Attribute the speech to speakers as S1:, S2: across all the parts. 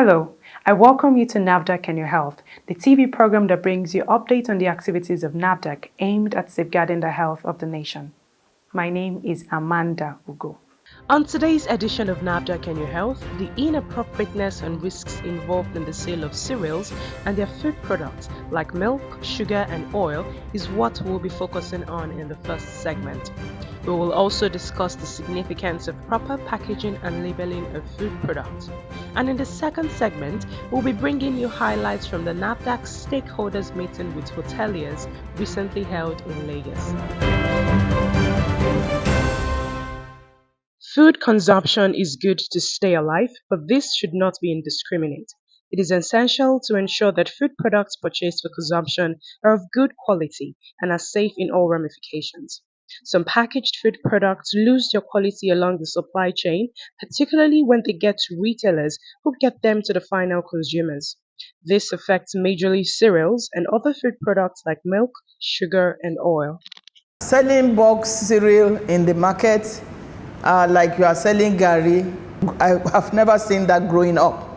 S1: Hello, I welcome you to NAFDAC and Your Health, the TV program that brings you updates on the activities of NAFDAC aimed at safeguarding the health of the nation. My name is Amanda Ugo. On today's edition of NAFDAC and Your Health, the inappropriateness and risks involved in the sale of cereals and their food products like milk, sugar, and oil is what we'll be focusing on in the first segment. We will also discuss the significance of proper packaging and labeling of food products. And in the second segment, we'll be bringing you highlights from the NAFDAC stakeholders meeting with hoteliers recently held in Lagos. Food consumption is good to stay alive, but this should not be indiscriminate. It is essential to ensure that food products purchased for consumption are of good quality and are safe in all ramifications. Some packaged food products lose their quality along the supply chain, particularly when they get to retailers who get them to the final consumers. This affects majorly cereals and other food products like milk, sugar, and oil.
S2: Selling box cereal in the market, like you are selling gari, I have never seen that growing up.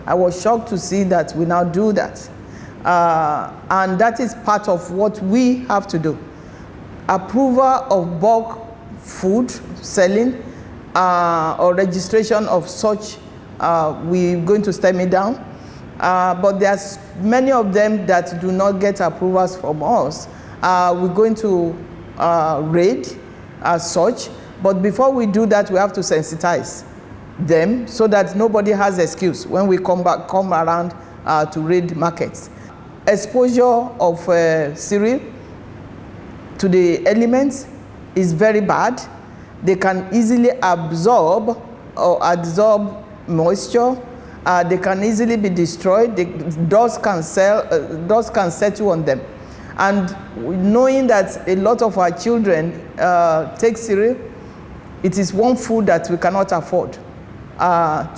S2: I was shocked to see that we now do that, and that is part of what we have to do. Approval of bulk food selling or registration of such, we're going to stem it down. But there's many of them that do not get approvals from us. We're going to raid as such. But before we do that, we have to sensitize them so that nobody has excuse when we come around to raid markets. Exposure of cereal to the elements is very bad. They can easily absorb moisture. They can easily be destroyed. Dust can settle on them. And knowing that a lot of our children take cereal, it is one food that we cannot afford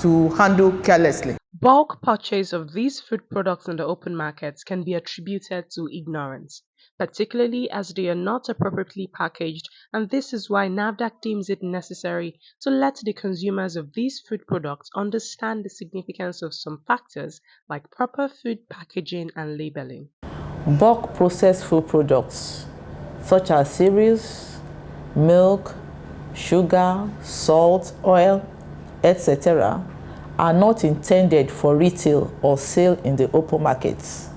S2: to handle carelessly.
S1: Bulk purchase of these food products in the open markets can be attributed to ignorance, particularly as they are not appropriately packaged, and this is why NAFDAC deems it necessary to let the consumers of these food products understand the significance of some factors like proper food packaging and labeling.
S3: Bulk processed food products such as cereals, milk, sugar, salt, oil, etc. are not intended for retail or sale in the open markets.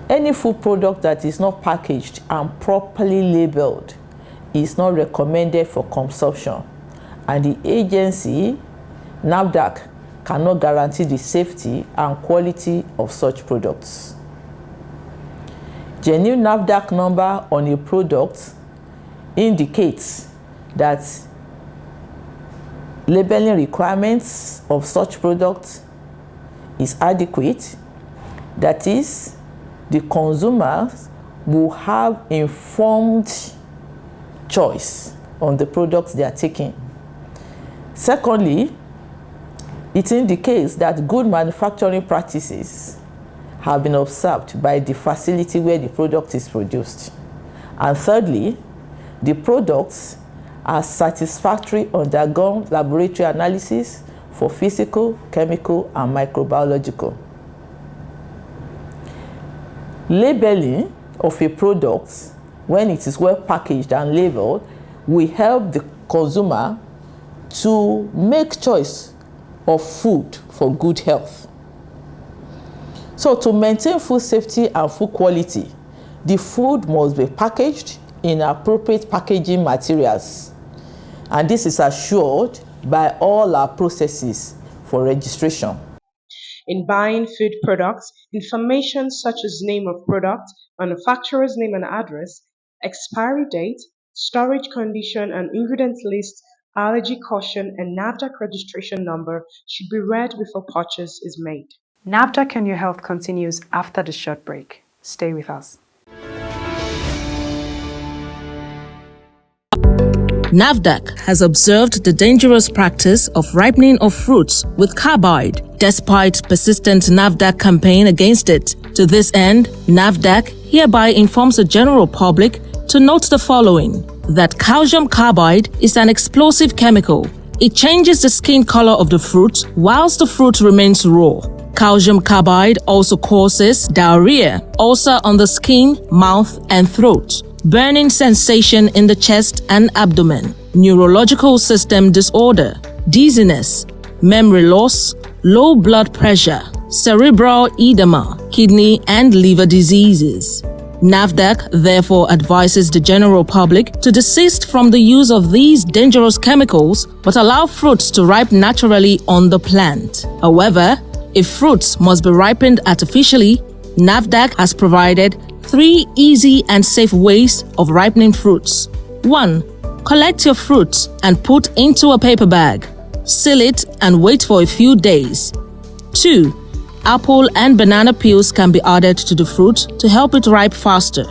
S3: Any food product that is not packaged and properly labeled is not recommended for consumption, and the agency, NAFDAC, cannot guarantee the safety and quality of such products. Genuine NAFDAC number on a product indicates that labeling requirements of such products is adequate. That is, the consumers will have informed choice on the products they are taking. Secondly, it indicates that good manufacturing practices have been observed by the facility where the product is produced. And thirdly, the products are satisfactory undergone laboratory analysis for physical, chemical, and microbiological. Labeling of a product, when it is well packaged and labeled, will help the consumer to make choice of food for good health. So to maintain food safety and food quality, the food must be packaged in appropriate packaging materials. And this is assured by all our processes for registration.
S1: In buying food products, information such as name of product, manufacturer's name and address, expiry date, storage condition and ingredient list, allergy caution, and NAFDAC registration number should be read before purchase is made. NAFDAC and Your Health continues after the short break. Stay with us.
S4: NAFDAC has observed the dangerous practice of ripening of fruits with carbide, despite persistent NAFDAC campaign against it. To this end, NAFDAC hereby informs the general public to note the following: that calcium carbide is an explosive chemical It changes the skin color of the fruit whilst the fruit remains raw. Calcium carbide also causes diarrhea, ulcer on the skin, mouth, and throat, burning sensation in the chest and abdomen, neurological system disorder, dizziness, memory loss, low blood pressure, cerebral edema, kidney and liver diseases. NAFDAC therefore advises the general public to desist from the use of these dangerous chemicals but allow fruits to ripen naturally on the plant. However, if fruits must be ripened artificially, NAFDAC has provided 3 easy and safe ways of ripening fruits. 1. Collect your fruits and put into a paper bag. Seal it and wait for a few days. 2. Apple and banana peels can be added to the fruit to help it ripe faster.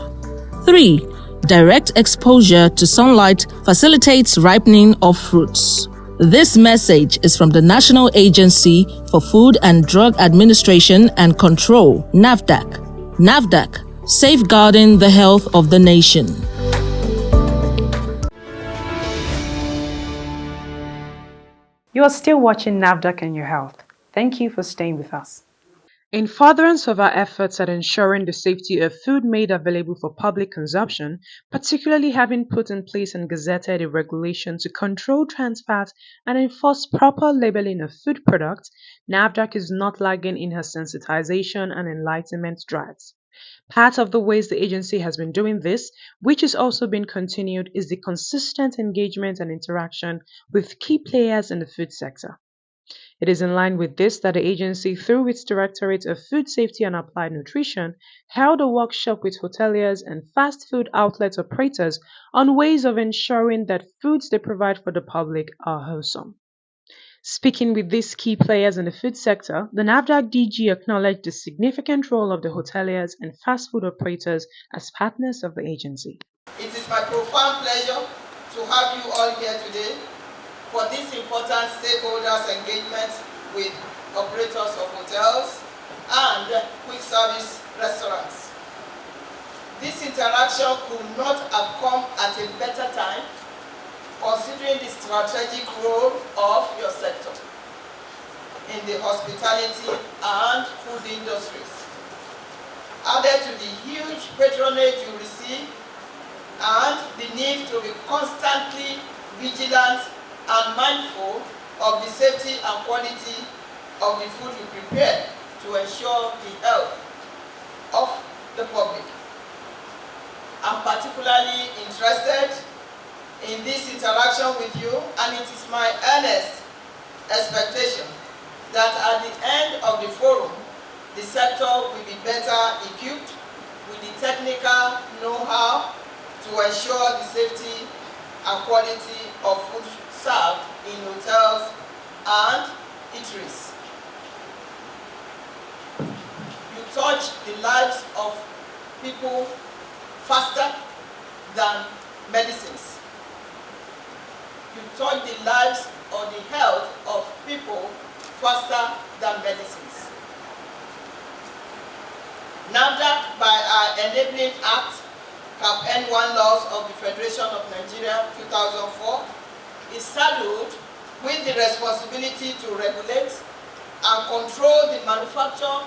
S4: 3. Direct exposure to sunlight facilitates ripening of fruits. This message is from the National Agency for Food and Drug Administration and Control, NAFDAC. NAFDAC, safeguarding the health of the nation.
S1: You are still watching NAFDAC and Your Health. Thank you for staying with us. In furtherance of our efforts at ensuring the safety of food made available for public consumption, particularly having put in place and gazetted a regulation to control trans fat and enforce proper labeling of food products, NAFDAC is not lagging in her sensitization and enlightenment drives. Part of the ways the agency has been doing this, which is also being continued, is the consistent engagement and interaction with key players in the food sector. It is in line with this that the agency, through its Directorate of Food Safety and Applied Nutrition, held a workshop with hoteliers and fast food outlet operators on ways of ensuring that foods they provide for the public are wholesome. Speaking with these key players in the food sector, the NAFDAC DG acknowledged the significant role of the hoteliers and fast food operators as partners of the agency.
S2: It is my profound pleasure to have you all here today for this important stakeholders engagement with operators of hotels and quick service restaurants. This interaction could not have come at a better time considering the strategic role of your sector in the hospitality and food industries. Added to the huge patronage you receive and the need to be constantly vigilant and mindful of the safety and quality of the food you prepare to ensure the health of the public. I'm particularly interested in this interaction with you, and it is my earnest expectation that at the end of the forum, the sector will be better equipped with the technical know-how to ensure the safety and quality of food served in hotels and eateries. You touch the lives of people faster than medicines. You touch the lives or the health of people faster than medicines. NAFDAC, by our Enabling Act, Cap N1 laws of the Federation of Nigeria 2004, is saddled with the responsibility to regulate and control the manufacture,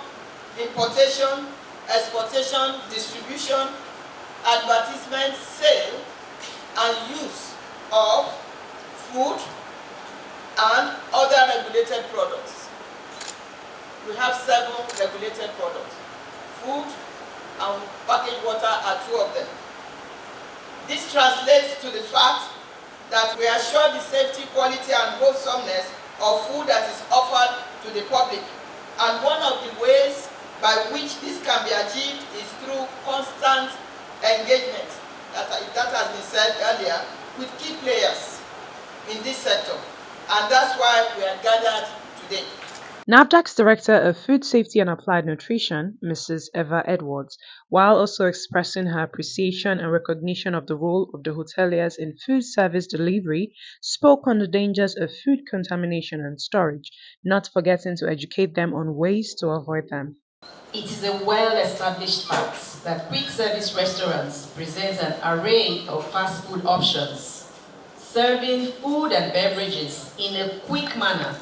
S2: importation, exportation, distribution, advertisement, sale, and use of food and other regulated products. We have 7 regulated products. Food and packaged water are 2 of them. This translates to the fact that we assure the safety, quality, and wholesomeness of food that is offered to the public. And one of the ways by which this can be achieved is through constant engagement, that has been said earlier, with key players in this sector. And that's why we are gathered today.
S1: NAFDAC's Director of Food Safety and Applied Nutrition, Mrs. Eva Edwards, while also expressing her appreciation and recognition of the role of the hoteliers in food service delivery, spoke on the dangers of food contamination and storage, not forgetting to educate them on ways to avoid them.
S5: It is a well-established fact that quick service restaurants present an array of fast food options serving food and beverages in a quick manner,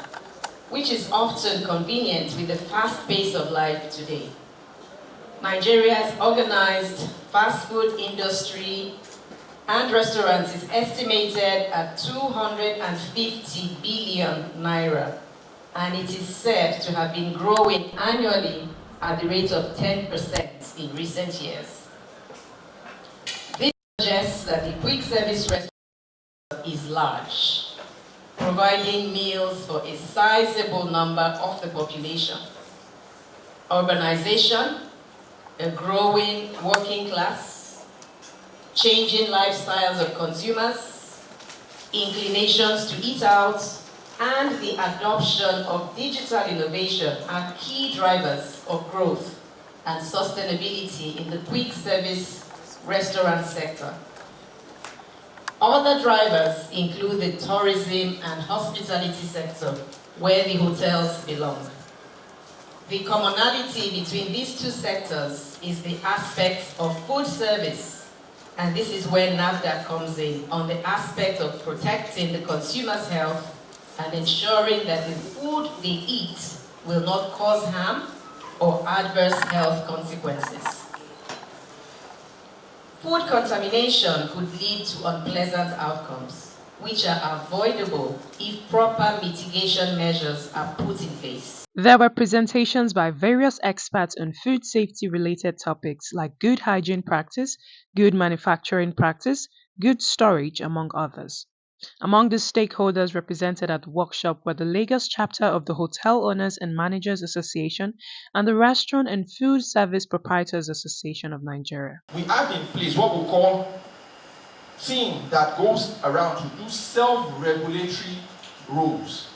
S5: which is often convenient with the fast pace of life today. Nigeria's organized fast food industry and restaurants is estimated at 250 billion naira, and it is said to have been growing annually at the rate of 10% in recent years. This suggests that the quick service restaurant is large, providing meals for a sizable number of the population. Urbanization, a growing working class, changing lifestyles of consumers, inclinations to eat out, and the adoption of digital innovation are key drivers of growth and sustainability in the quick service restaurant sector. Other drivers include the tourism and hospitality sector, where the hotels belong. The commonality between these two sectors is the aspect of food service, and this is where NAFDAC comes in, on the aspect of protecting the consumer's health and ensuring that the food they eat will not cause harm or adverse health consequences. Food contamination could lead to unpleasant outcomes, which are avoidable if proper mitigation measures are put in place.
S1: There were presentations by various experts on food safety related topics like good hygiene practice, good manufacturing practice, good storage, among others. Among the stakeholders represented at the workshop were the Lagos chapter of the Hotel Owners and Managers Association and the Restaurant and Food Service Proprietors Association of Nigeria.
S6: We have in place what we call team that goes around to do self-regulatory roles.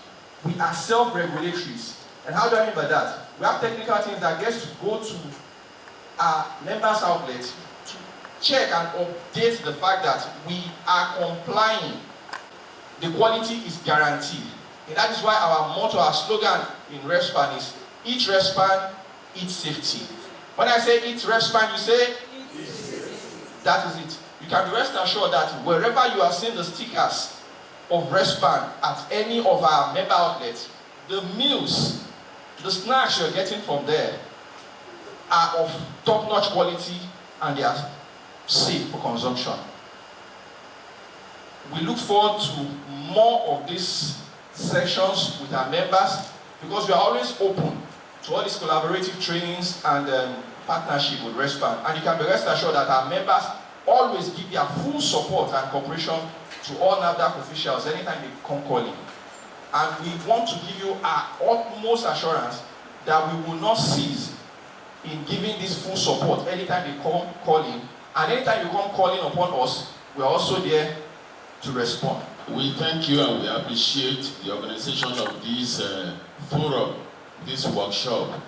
S6: We are self-regulatories. And how do I mean by that? We have technical teams that gets to go to our members' outlets to check and update the fact that we are complying. The quality is guaranteed. And that is why our motto, our slogan in Respan is, each Respan, each safety. When I say each Respan, you say? That is it. You can be rest assured that wherever you are seeing the stickers of Respan at any of our member outlets, the meals, the snacks you're getting from there are of top-notch quality and they are safe for consumption. We look forward to more of these sessions with our members because we are always open to all these collaborative trainings and partnership with Respan. And you can be rest assured that our members always give their full support and cooperation to all NAFDAC officials anytime they come calling. And we want to give you our utmost assurance that we will not cease in giving this full support anytime they come calling. And anytime you come calling upon us, we are also there to respond.
S7: We thank you and we appreciate the organization of this forum, this workshop.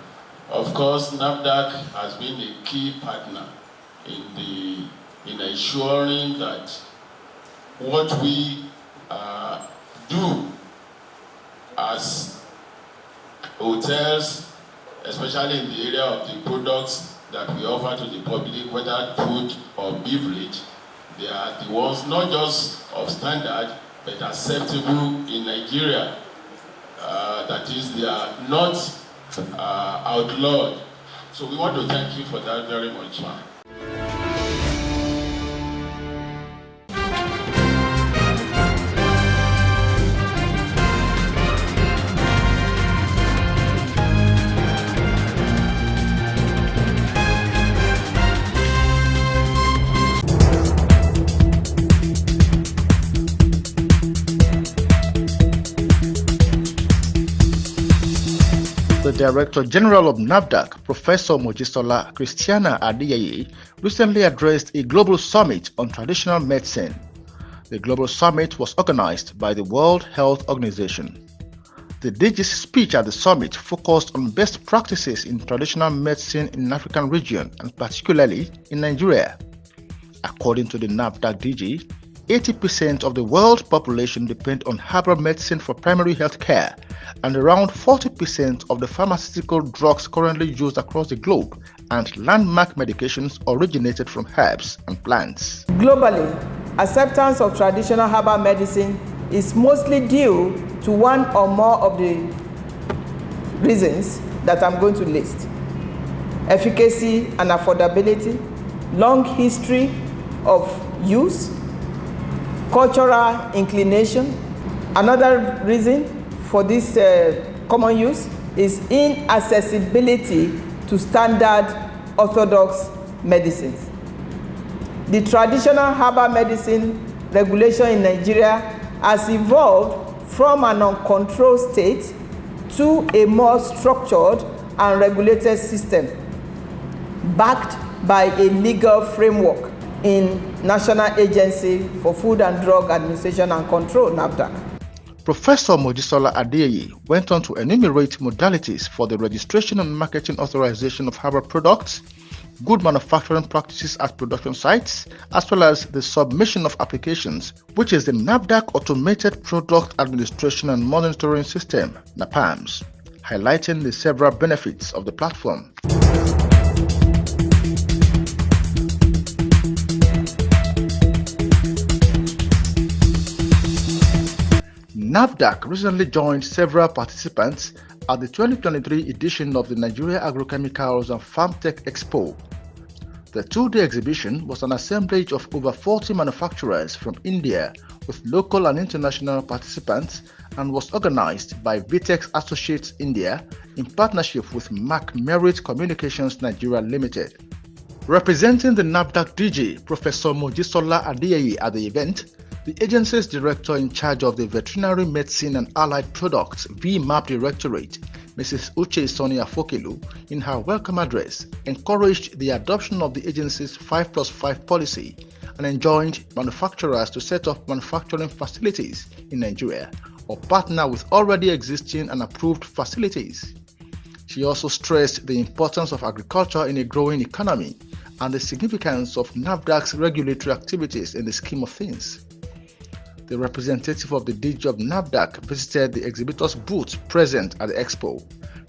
S7: Of course, NAFDAC has been a key partner in ensuring that what we do as hotels, especially in the area of the products that we offer to the public, whether food or beverage, they are the ones not just of standard, but acceptable in Nigeria. That is, they are not outlawed. So we want to thank you for that very much, ma'am.
S8: The Director General of NAFDAC, Professor Mojisola Christiana Adeyeye, recently addressed a global summit on traditional medicine. The global summit was organized by the World Health Organization. The DG's speech at the summit focused on best practices in traditional medicine in the African region and particularly in Nigeria. According to the NAFDAC DG, 80% of the world's population depend on herbal medicine for primary health care, and around 40% of the pharmaceutical drugs currently used across the globe and landmark medications originated from herbs and plants.
S2: Globally, acceptance of traditional herbal medicine is mostly due to one or more of the reasons that I'm going to list: efficacy and affordability, long history of use, cultural inclination. Another reason for this common use is inaccessibility to standard orthodox medicines. The traditional herbal medicine regulation in Nigeria has evolved from an uncontrolled state to a more structured and regulated system, backed by a legal framework in National Agency for Food and Drug Administration and Control, NAFDAC.
S8: Professor Mojisola Adeyeye went on to enumerate modalities for the registration and marketing authorization of herbal products, good manufacturing practices at production sites, as well as the submission of applications, which is the NAFDAC Automated Product Administration and Monitoring System, NAPAMS, highlighting the several benefits of the platform. NAFDAC recently joined several participants at the 2023 edition of the Nigeria Agrochemicals and Farmtech Expo. The two-day exhibition was an assemblage of over 40 manufacturers from India with local and international participants and was organized by Vitex Associates India in partnership with Mac Merit Communications Nigeria Limited. Representing the NAFDAC DG, Professor Mojisola Adeyeye at the event, the agency's director in charge of the Veterinary Medicine and Allied Products VMAP Directorate, Mrs. Uche Sonia Fokelu, in her welcome address, encouraged the adoption of the agency's 5+5 policy and enjoined manufacturers to set up manufacturing facilities in Nigeria or partner with already existing and approved facilities. She also stressed the importance of agriculture in a growing economy and the significance of NAFDAC's regulatory activities in the scheme of things. The representative of the DG of NAFDAC visited the exhibitors' booth present at the expo.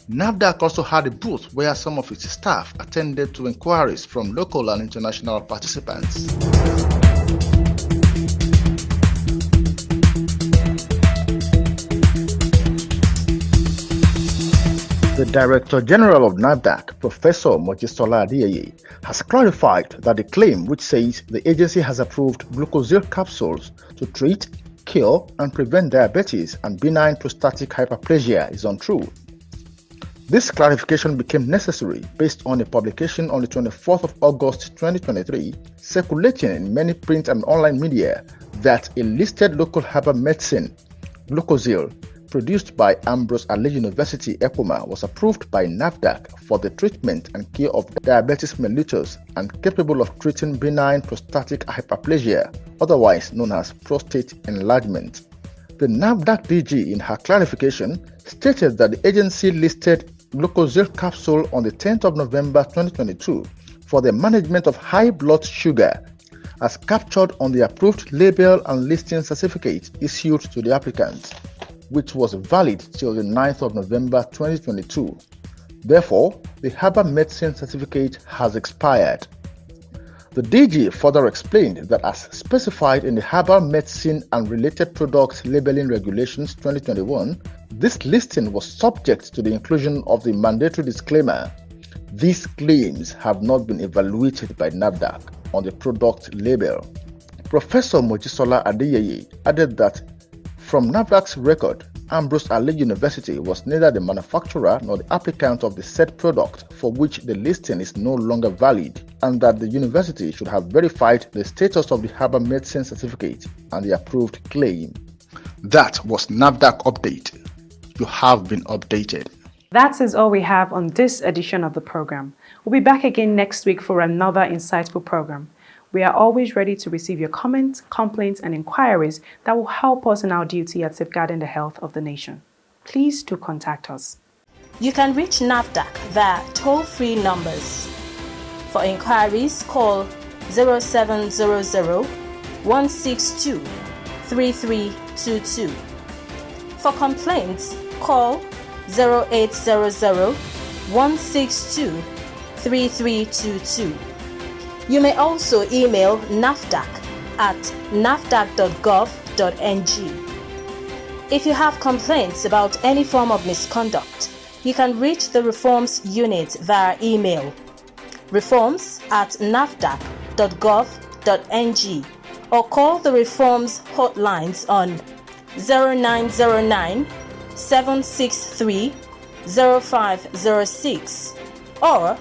S8: NAFDAC also had a booth where some of its staff attended to inquiries from local and international participants. The Director General of NAFDAC, Professor Mojisola Adeyeye, has clarified that the claim which says the agency has approved glucosyl capsules to treat, cure, and prevent diabetes and benign prostatic hyperplasia is untrue. This clarification became necessary based on a publication on the 24th of August 2023 circulating in many print and online media that a listed local herbal medicine, glucosyl, produced by Ambrose Aley University, Ekuma, was approved by NAFDAC for the treatment and cure of diabetes mellitus and capable of treating benign prostatic hyperplasia, otherwise known as prostate enlargement. The NAFDAC DG, in her clarification, stated that the agency listed glucosyl capsule on the 10th of November 2022 for the management of high blood sugar as captured on the approved label and listing certificate issued to the applicant, which was valid till the 9th of November 2022. Therefore, the herbal medicine certificate has expired. The DG further explained that as specified in the Herbal Medicine and Related Products Labeling Regulations 2021, this listing was subject to the inclusion of the mandatory disclaimer, "These claims have not been evaluated by NAFDAC," on the product label. Professor Mojisola Adeyeye added that from NAFDAC's record, Ambrose Aley University was neither the manufacturer nor the applicant of the said product for which the listing is no longer valid, and that the university should have verified the status of the herbal medicine certificate and the approved claim. That was NAFDAC Update. You have been updated.
S1: That is all we have on this edition of the program. We'll be back again next week for another insightful program. We are always ready to receive your comments, complaints, and inquiries that will help us in our duty at safeguarding the health of the nation. Please do contact us.
S4: You can reach NAFDAC via toll-free numbers. For inquiries, call 0700 162 3322. For complaints, call 0800 162 3322. You may also email NAFDAC at nafdac.gov.ng. If you have complaints about any form of misconduct, you can reach the Reforms Unit via email reforms@nafdac.gov.ng or call the Reforms hotlines on 0909 763 0506 or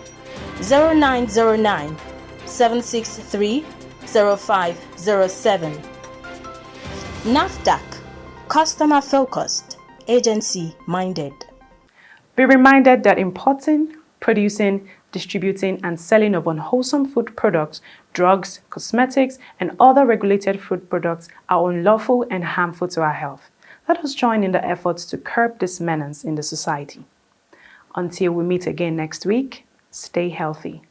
S4: 0909 763 0507. NAFDAC, customer focused, agency minded.
S1: Be reminded that importing, producing, distributing, and selling of unwholesome food products, drugs, cosmetics, and other regulated food products are unlawful and harmful to our health. Let us join in the efforts to curb this menace in the society. Until we meet again next week, stay healthy.